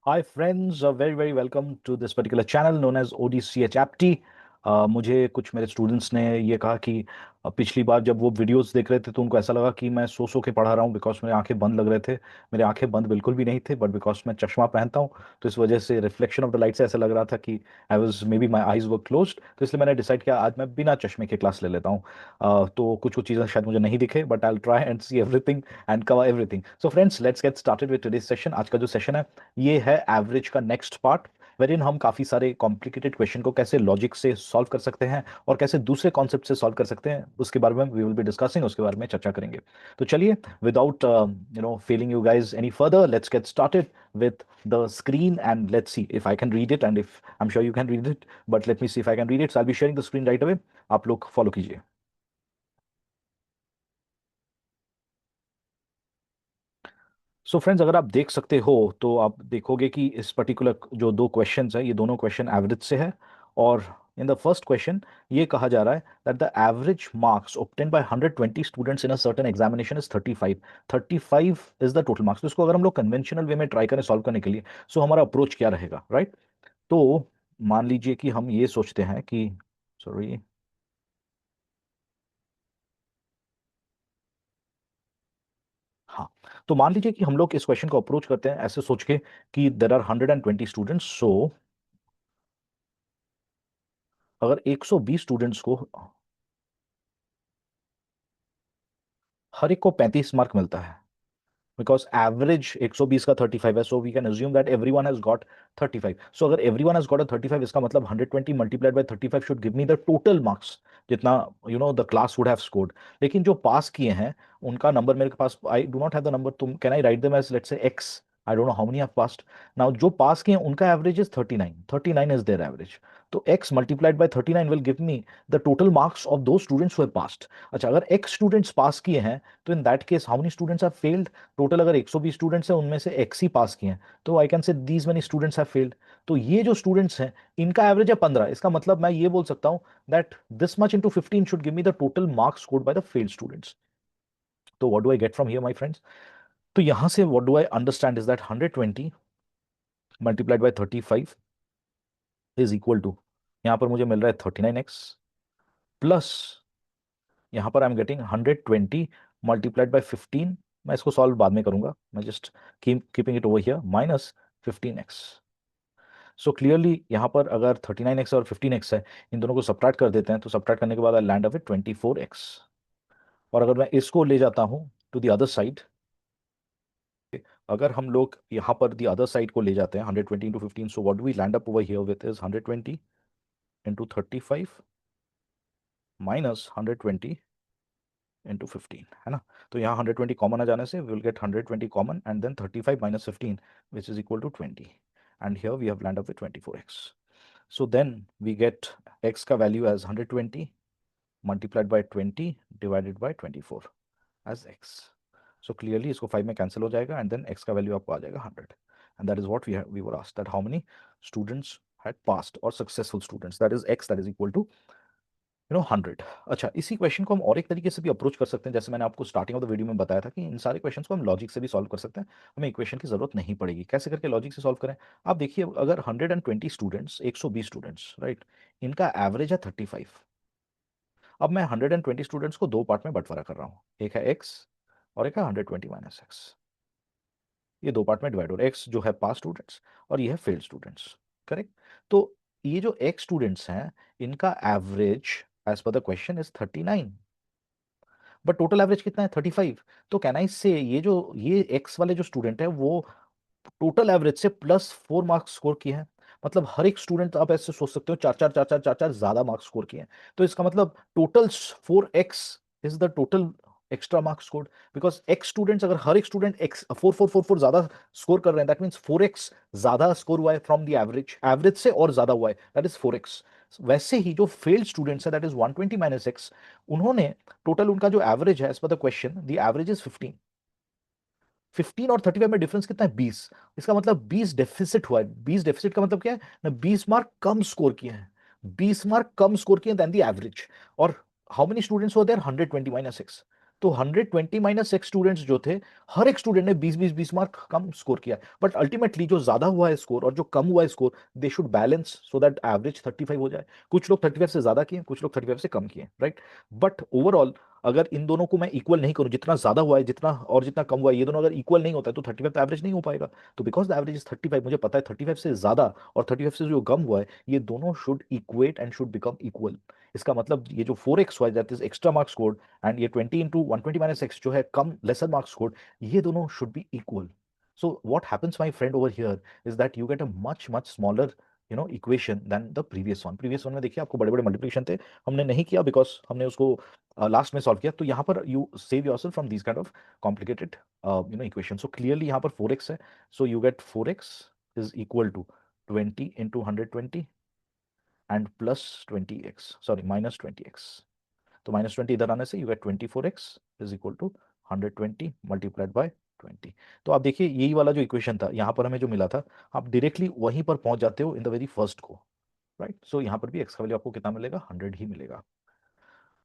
Hi friends, very very welcome to this particular channel known as ODCH Apti। मुझे कुछ मेरे students ने ये कहा कि पिछली बार जब वो वीडियोस देख रहे थे तो उनको ऐसा लगा कि मैं सो के पढ़ा रहा हूँ बिकॉज मेरी आंखें बंद लग रहे थे। मेरी आंखें बंद बिल्कुल भी नहीं थे, बट बिकॉज मैं चश्मा पहनता हूँ तो इस वजह से रिफ्लेक्शन ऑफ द लाइट से ऐसा लग रहा था कि I was may be my eyes were closed. तो इसलिए मैंने डिसाइड किया आज मैं बिना चश्मे के क्लास ले लेता हूँ। तो कुछ कुछ चीज़ें शायद मुझे नहीं दिखे, but I try and see everything and cover everything. So friends, let's get started with today's session. आज का जो सेशन है ये है एवरेज का नेक्स्ट पार्ट, वेरिन हम काफ़ी सारे कॉम्प्लिकेटेड क्वेश्चन को कैसे लॉजिक से सॉल्व कर सकते हैं और कैसे दूसरे कॉन्सेप्ट से सॉल्व कर सकते हैं उसके बारे में वी विल बी डिस्कसिंग, उसके बारे में चर्चा करेंगे। तो चलिए, without failing you guys any further, let's get started with the screen and let's see if I can read it, and if I'm sure you can read it, but let me see if I can read it. So I'll be sharing the screen right away. आप लोग follow कीजिए। So friends, अगर आप देख सकते हो तो आप देखोगे कि इस पर्टिकुलर जो दो क्वेश्चंस है ये दोनों क्वेश्चन एवरेज से है। और इन द फर्स्ट क्वेश्चन ये कहा जा रहा है that the average marks obtained by 120 students in a certain examination is 35। 35 is the total marks. तो इसको अगर हम लोग कन्वेंशनल वे में ट्राई करें सॉल्व करने के लिए, सो हमारा अप्रोच क्या रहेगा, राइट? तो मान लीजिए कि हम ये सोचते हैं कि, सॉरी, हाँ, तो मान लीजिए कि हम लोग इस क्वेश्चन को अप्रोच करते हैं ऐसे सोच के कि देर आर 120 स्टूडेंट्स। सो अगर 120 स्टूडेंट्स को हर एक को 35 मार्क मिलता है, बिकॉज एवरेज 120 का 35 है, so we can assume that everyone has got 35। So अगर एवरीवन हैज गॉट अ 35, इसका मतलब 120 multiplied by 35 should give me the total marks जितना the class would have scored. लेकिन जो पास किए हैं उनका नंबर मेरे पास, I do not have the number. तुम can I write them as let's say x. I don't know how many have passed. Now जो पास किए हैं उनका average is 39। 39 is there average. तो x multiplied by 39 will give me the total marks of दो students who have passed. अच्छा, अगर x students pass किए हैं तो इन that case how many students have failed? Total अगर 120 स्टूडेंट्स हैं उनमें से एक्स ही पास किए हैं, तो I can say these many students have failed. तो ये जो स्टूडेंट्स हैं इनका एवरेज है 15। इसका मतलब मैं ये बोल सकता हूं that this much into 15 should give me the total marks scored by the failed students. तो what do I get from here my friends? तो यहां से what do I understand is that 120 multiplied by 35 is equal to, यहां पर मुझे मिल रहा है 39x plus, यहां पर I am getting 120 multiplied bye 15। मैं इसको सॉल्व बाद में करूंगा, मैं just keeping it over here, minus 15x। So clearly यहाँ पर अगर 39x और 15x है, इन दोनों को सब्ट्रैक्ट कर देते हैं तो सब्ट्रैक्ट करने के बाद आई लैंड अप विद 24x। और अगर मैं इसको ले जाता हूँ टू द अदर साइड, अगर हम लोग यहाँ पर द अदर साइड को ले जाते हैं 120 into 15, so what do we land up over here with is 120 into 35 minus 120 into 15, है ना? तो यहाँ 120 कॉमन आ जाने से will get 120 common and then 35 minus 15 which is equal to 20, and here we have land up with 24x। So then we get x का value as 120 multiplied by 20 divided by 24 as x. So clearly इसको 5 में cancel हो जाएगा and then x का value आपको आ जाएगा 100. And that is what we were asked, that how many students had passed or successful students, that is x, that is equal to 100। अच्छा, इसी question को हम और एक तरीके से भी अप्रोच कर सकते हैं, जैसे मैंने आपको स्टार्टिंग ऑफ द वीडियो में बताया था कि इन सारे क्वेश्चंस को हम लॉजिक से भी सॉल्व कर सकते हैं, हमें इक्वेशन की जरूरत नहीं पड़ेगी। कैसे करके लॉजिक से सॉल्व करें? आप देखिए, अगर 120 स्टूडेंट्स, 120 स्टूडेंट्स, राइट, इनका एवरेज है 35। अब मैं 120 स्टूडेंट्स को दो पार्ट में बंटवारा कर रहा हूँ, एक है एक्स और एक है 120 माइनस एक्स। ये दो पार्ट में डिवाइड हो रहा है, एक्स जो है पास स्टूडेंट्स और ये है फेल्ड स्टूडेंट्स, करेक्ट? तो ये जो एक्स स्टूडेंट्स हैं इनका average age per the question is 39, but total average कितना है 35। तो कैन आई से ये एक्स वाले जो स्टूडेंट है वो टोटल एवरेज से प्लस 4 मार्क्स स्कोर किए हैं। मतलब हर एक स्टूडेंट, आप ऐसे सोच सकते हो, चार चार चार चार चार चार ज्यादा मार्क्स स्कोर किए हैं। तो इसका मतलब total 4x is the total extra marks scored, because x students, अगर हर एक स्टूडेंट एक्स 4 4 4 4 ज्यादा स्कोर कर रहे हैं, दैट मीन्स 4x ज्यादा स्कोर हुआ है फ्रॉम द एवरेज, एवरेज से और ज्यादा हुआ है, दैट इज 4x। वैसे ही जो फेल्ड स्टूडेंट्स है दैट इज 120 माइनस एक्स, उन्होंने टोटल, उनका जो एवरेज है age per the question the average is 15। 15 और 35 में डिफरेंस कितना है? 20। इसका मतलब 20 डेफिसिट हुआ है। 20 डेफिसिट का मतलब क्या है ना? 20 मार्क कम स्कोर किए हैं, 20 मार्क कम स्कोर किए देन द एवरेज। और how many students were there? 120 minus 6। तो 120 माइनस एक्स स्टूडेंट्स जो थे, हर एक स्टूडेंट ने 20 मार्क कम स्कोर किया, बट अल्टीमेटली जो ज्यादा हुआ है स्कोर और जो कम हुआ है score, they should balance so that average 35 हो जाए। कुछ लोग 35 से ज्यादा किए, कुछ लोग 35 से कम किए, राइट। बट ओवरऑल अगर इन दोनों को मैं इक्वल नहीं करूं, जितना ज्यादा हुआ है जितना और जितना कम हुआ है, ये दोनों अगर इक्वल नहीं होता है तो 35 तो एवरेज नहीं हो पाएगा। तो बिकॉज द एवरेज इज 35, मुझे पता है 35 से ज्यादा और 35 से जो कम हुआ है, ये दोनों should equate and should become equal. इसका मतलब ये जो 4x हुआ है, that is extra marks scored, and ये 20 इंटू 120 माइनस एक्स जो है कम लेसर मार्क्स स्कोर्ड, ये दोनों should be equal. So what happens my friend over here is that you get a much much smaller equation than the previous one में देखिए आपको बड़े बड़े मल्टीप्लिकेशन थे, हमने नहीं किया बिकॉज हमने उसको लास्ट में सॉल्व किया। तो यहाँ पर you save yourself from these kind of complicated equation. So clearly यहाँ पर 4x है, so you get 4x is equal to 20 into 120 and plus 20x, sorry minus 20x। तो माइनस 20 इधर आने से you get 24x is equal to 120 multiplied by 20। तो आप देखिए यही वाला जो इक्वेशन था यहाँ पर हमें जो मिला था, आप डायरेक्टली वहीं पर पहुंच जाते हो इन द वेरी फर्स्ट को, राइट। सो यहाँ पर भी x का वैल्यू आपको कितना मिलेगा, 100 ही मिलेगा।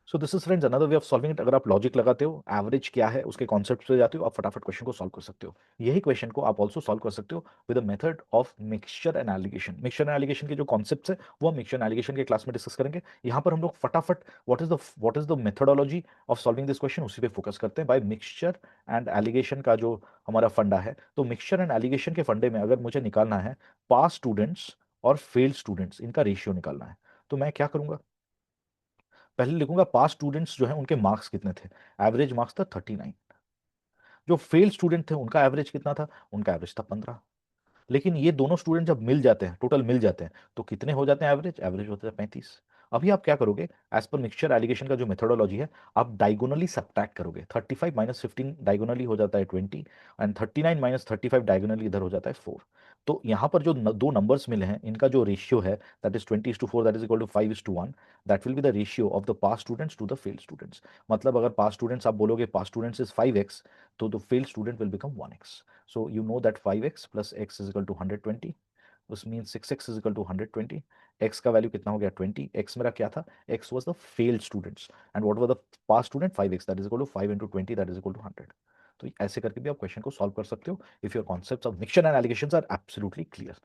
So this is friends another way of solving it. अगर आप लॉजिक लगाते हो, एवरेज क्या है उसके कॉन्सेप्ट पे जाते हो, आप फटाफट क्वेश्चन को सॉल्व कर सकते हो। यही क्वेश्चन को आप ऑल्सो सॉल्व कर सकते हो with a method of mixture and allegation. Mixture and allegation के जो कॉन्सेप्ट्स है वो हम मिक्सचर एंड एलिगेशन के क्लास में डिस्कस करेंगे। यहाँ पर हम लोग फटाफट what is the methodology of solving this question, उसी पे फोकस करते हैं बाय मिक्सचर एंड एलिगेशन का जो हमारा फंडा है। तो मिक्सचर एंड एलिगेशन के फंडे में अगर मुझे निकालना है पास स्टूडेंट्स और फेल स्टूडेंट्स, इनका रेशियो निकालना है, तो मैं क्या करूंगा, पहले लिखूंगा पास स्टूडेंट्स जो है उनके मार्क्स कितने थे। एवरेज मार्क्स था 39। जो फेल स्टूडेंट थे उनका एवरेज कितना था, उनका एवरेज था 15। लेकिन ये दोनों स्टूडेंट जब मिल जाते हैं, टोटल मिल जाते हैं, तो कितने हो जाते हैं एवरेज, एवरेज होता है 35। अभी आप क्या करोगे, एज पर मिक्सचर एलिगेशन का जो मेथोडोलॉजी है, आप डायगोनली सब्ट्रैक्ट करोगे। 35 माइनस 15 डायगोनली हो जाता है 20, एंड 39 माइनस 35 डायगोनली इधर हो जाता है 4। तो यहाँ पर जो दो नंबर्स मिले हैं, इनका जो रेशियो है, that is 20:4, that is equal to 5:1, that will be the ratio of the pass students to the fail students. मतलब अगर पास स्टूडेंट्स आप बोलोगे पास स्टूडेंट्स इज 5x, तो the fail student will become 1x। So you know that 5x plus x is equal to 120, which means 6x is equal to 120। x का value कितना हो गया 20, x मेरा क्या था, x was the failed students and what were the past student 5x, that is equal to 5 into 20, that is equal to 100। तो ऐसे करके भी आप क्वेश्चन को सॉल्व कर सकते हो if your concepts of mixture and alligations are absolutely clear,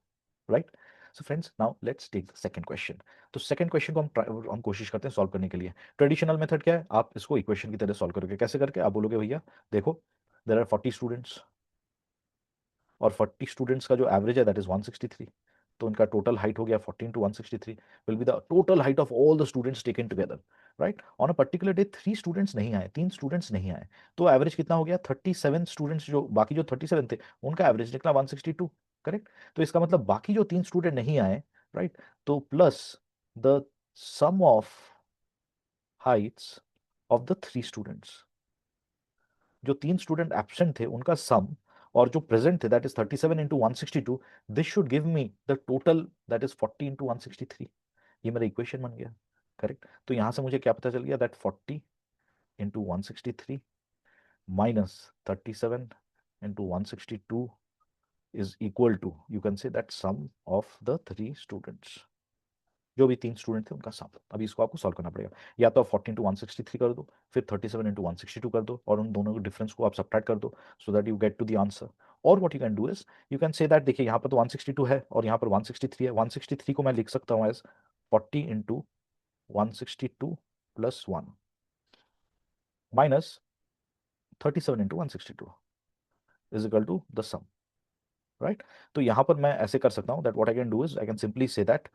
right. So friends now let's take the second question. तो सेकंड क्वेश्चन को हम कोशिश करते हैं सॉल्व करने के लिए। ट्रेडिशनल मेथड क्या है, आप इसको इक्वेशन की तरह सॉल्व करोगे। कैसे करके, आप बोलोगे भैया देखो देयर आर 40 स्टूडेंट्स और 40 स्टूडेंट्स का जो एवरेज है दैट इज 163, तो इनका टोटल हाइट हो गया 14 to 163 will be the total height of all the students taken together, right. On a particular day 3 students नहीं आए, 3 स्टूडेंट्स नहीं आए, तो एवरेज कितना हो गया 37 स्टूडेंट्स, जो बाकी जो 37 थे उनका एवरेज निकला 162, करेक्ट। तो इसका मतलब बाकी जो 3 स्टूडेंट नहीं आए, राइट, तो plus the sum of heights of the 3 students, जो 3 स्टूडेंट एब्सेंट थे उनका सम, और जो प्रेजेंट थे that is 37 into 162, this should give me the total that is 40 into 163। ये मेरा इक्वेशन बन गया, करेक्ट। तो यहां से मुझे क्या पता चल गया, that 40 into 163 minus 37 into 162 is equal to, you can say that sum of the 3 students, जो भी 3 स्टूडेंट थे उनका सम। अभी इसको आपको सॉल्व करना पड़ेगा, या तो आप 40 इंटू 163 कर दो, फिर 37 इंटू 162 कर दो, और उन दोनों के डिफरेंस को आप सब्ट्रैक्ट कर दो, so that you get to the answer. और what you can do is, you can say that देखिए यहाँ पर तो 162 है और यहाँ पर 163 है, 163 को मैं लिख सकता हूँ as 40 into 162 plus 1 minus 37 into 162 is equal to the sum, right. तो यहाँ पर मैं ऐसे कर सकता हूँ that what I can do is I can simply say that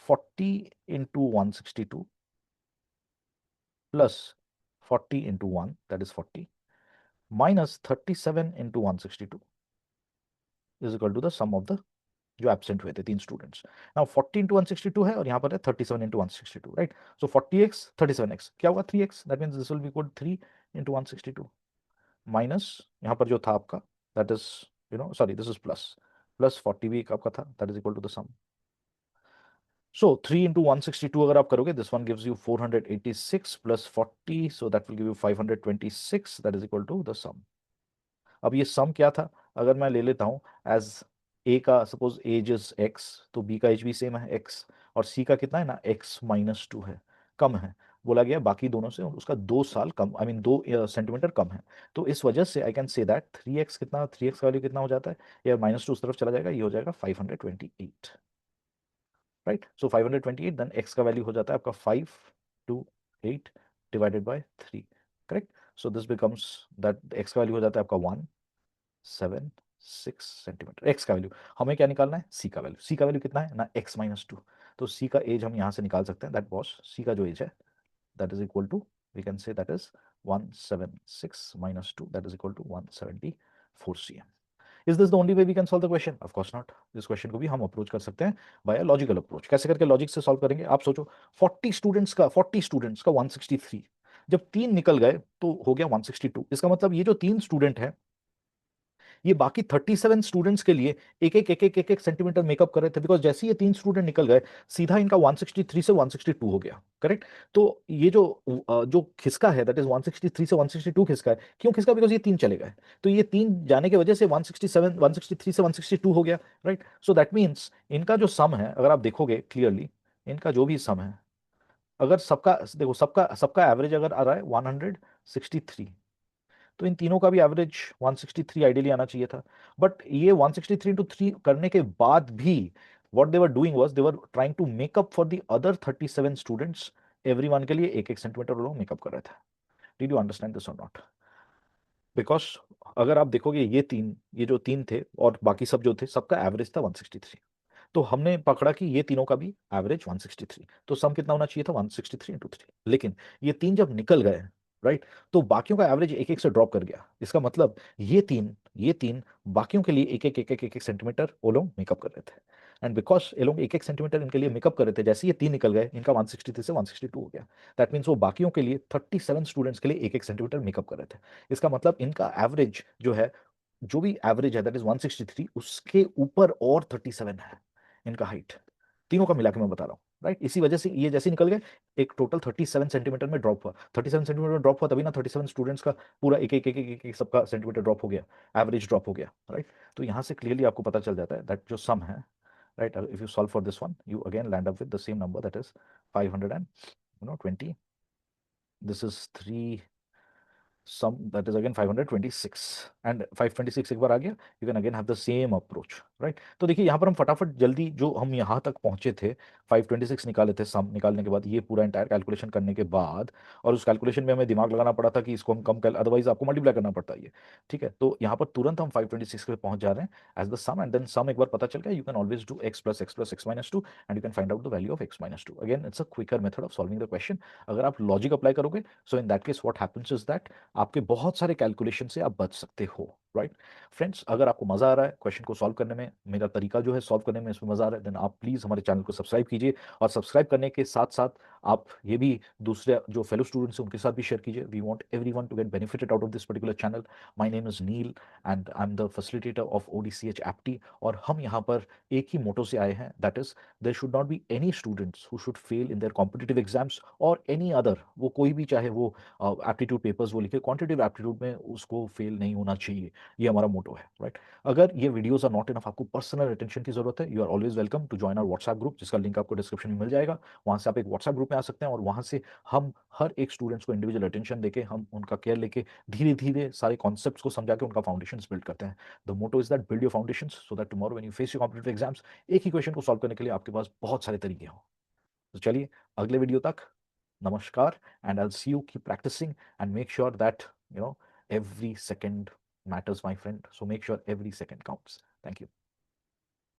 40 into 162 plus 40 into 1, that is 40, minus 37 into 162 is equal to the sum of the जो absent हुए थे 3 स्टूडेंट्स। नाउ 40 इंटू 162 है और यहाँ पर है 37 इंटू 162, राइट। सो 40x 37x क्या होगा 3x, that means this will be equal 3 into 162 minus यहाँ पर जो था आपका that is sorry this is plus, plus 40 भी आपका था, that is equal to the sum. So 3 into 162 अगर आप करोगे, this one gives you 486 plus 40, so that will give you 526, that is equal to the sum। अब ये सम क्या था, अगर मैं ले लेता हूँ एज ए का, सपोज एज इज एक्स, तो बी का एज भी सेम है एक्स, और सी का कितना है ना x-2 है, कम है, बोला गया बाकी दोनों से उसका 2 साल कम, आई मीन 2 सेंटीमीटर कम है। तो इस वजह से I can say that 3x कितना, 3x का वैल्यू कितना हो जाता है, या -2 उस तरफ चला जाएगा, ये हो जाएगा 528, राइट। सो 528, देन x का वैल्यू हो जाता है आपका 528 divided by 3, correct. So this becomes that x का वैल्यू हो जाता है आपका 176 सेंटीमीटर। x का वैल्यू हमें क्या निकालना है, c का वैल्यू। c का वैल्यू कितना है ना, x-2। तो c का एज हम यहाँ से निकाल सकते हैं, दैट वॉज c का जो एज है that is equal to, we can say that is 176 minus 2, that is equal to 174 cm. Is this the only way we can solve the question? Of course not. इस question को भी हम approach कर सकते हैं bye logical approach. कैसे करके logic से सॉल्व करेंगे, आप सोचो 40 स्टूडेंट्स का 163, जब 3 निकल गए तो हो गया 162। इसका मतलब ये जो 3 स्टूडेंट है ये बाकी 37 स्टूडेंट्स के लिए एक एक सेंटीमीटर मेकअप कर रहे थे, बिकॉज जैसे ही ये 3 स्टूडेंट निकल गए सीधा इनका 163 से 162 हो गया, करेक्ट। तो ये जो खिसका है दैट इज 163 से 162 खिसका है, क्यों खिसका, बिकॉज ये 3 चले गए, तो ये 3 जाने की वजह से 167 163 से 162 हो गया, राइट। सो दैट मीन्स इनका जो सम है, अगर आप देखोगे क्लियरली, इनका जो भी सम है, अगर सबका देखो, सबका सबका एवरेज अगर आ रहा है 163, तो इन तीनों का भी एवरेज 163 आइडियली आना चाहिए था। बट ये 163 इंटू 3 करने के बाद भी what they were doing was they were trying to make up for the other 37 students, everyone के लिए एक एक सेंटीमीटर वो लोग मेकअप कर रहे थे। डिड यू अंडरस्टैंड दिस और नॉट? बिकॉज अगर आप देखोगे ये जो तीन थे और बाकी सब जो थे, सबका एवरेज था 163, तो हमने पकड़ा कि ये तीनों का भी एवरेज 163, तो सम कितना होना चाहिए था 163 इंटू 3। लेकिन ये तीन जब निकल गए, राइट, तो बाकियों का एवरेज एक एक से ड्रॉप कर गया। इसका मतलब ये तीन बाकियों के लिए एक एक सेंटीमीटर वो लोग मेकअप कर रहे थे, एंड बिकॉज ये लोग एक एक सेंटीमीटर इनके लिए मेकअप कर रहे थे, जैसे ये तीन निकल गए इनका 163 से 162 हो गया। दैट मीन्स वो बाकियों के लिए 37 स्टूडेंट्स के लिए एक एक सेंटीमीटर मेकअप कर रहे थे। इसका मतलब इनका एवरेज जो है, जो भी एवरेज है दैट इज 163, उसके ऊपर और 37 है इनका हाइट, तीनों का मिला के मैं बता रहा हूँ, राइट। इसी वजह से ये जैसे निकल गए एक टोटल 37 सेंटीमीटर में ड्रॉप हुआ, 37 सेंटीमीटर में ड्रॉप हुआ, तभी ना 37 स्टूडेंट्स का पूरा एक सबका सेंटीमीटर ड्रॉप हो गया, एवरेज ड्रॉप हो गया, राइट। तो यहाँ से क्लियरली आपको पता चल जाता है दैट जो सम है, right, if you solve for this one you again land up with the same number that is 520, this is 3 sum that is again 526, and 526 एक बार आ गया, you can again have the same approach, right। तो देखिए यहाँ पर हम फटाफट जल्दी जो हम यहाँ तक पहुंचे थे 526 निकाले थे, सम निकालने के बाद ये पूरा इंटायर कैलकुलेशन करने के बाद, और उस कैलकुलेशन में हमें दिमाग लगाना पड़ा था कि इसको हम कम कर, अदरवाइज आपको मल्टीप्लाई करना पड़ता है ये, ठीक है। तो यहाँ पर तुरंत हम 526 पे पहुंच जा रहे हैं as the sum, and then sum एक बार पता चल गया, you can always do x plus x minus 2 and you can find out the value of x-2। Again it's a quicker method of solving the question. अगर आप logic apply करोगे, so in that case what happens is that आपके बहुत सारे calculation से आप बच सकते हो, राइट। फ्रेंड्स, अगर आपको मजा आ रहा है क्वेश्चन को सॉल्व करने में, मेरा तरीका जो है सॉल्व करने में इसमें मजा आ रहा है, देन आप प्लीज हमारे चैनल को सब्सक्राइब कीजिए, और सब्सक्राइब करने के साथ साथ आप ये भी दूसरे जो फेलो स्टूडेंट्स हैं उनके साथ भी शेयर कीजिए। We want everyone to get benefited out of this particular channel. My name is Neel and I am the facilitator of ODCH एप्टी, और हम यहाँ पर एक ही मोटो से आए हैं, that is there should not be any students who should fail in their competitive exams और एनी अदर, वो कोई भी चाहे वो एप्टीट्यूड पेपर्स वो लिखे, क्वांटिटेटिव एप्टीट्यूड में उसको फेल नहीं होना चाहिए, ये हमारा मोटो है, राइट। अगर ये वीडियोस आर नॉट इनफ, आपको पर्सनल अटेंशन की जरूरत है, you are always welcome to join our WhatsApp group, जिसका लिंक आपको डिस्क्रिप्शन में मिल जाएगा। वहां से आप एक व्हाट्सएप ग्रुप में आ सकते हैं, और वहां से हम हर एक स्टूडेंट्स को इंडिविजुअल अटेंशन देके, हम उनका केयर लेके धीरे धीरे सारे कॉन्सेप्ट्स को समझा के उनका फाउंडेशन बिल्ड करते हैं। The motto is that build your foundation so that tomorrow when you face your competitive exams, एक ही क्वेश्चन को सॉल्व करने के लिए आपके पास बहुत सारे तरीके हों। तो चलिए अगले वीडियो तक, नमस्कार, and I'll see you keep practicing and make sure that every second matters, my friend. So make sure every second counts. Thank you.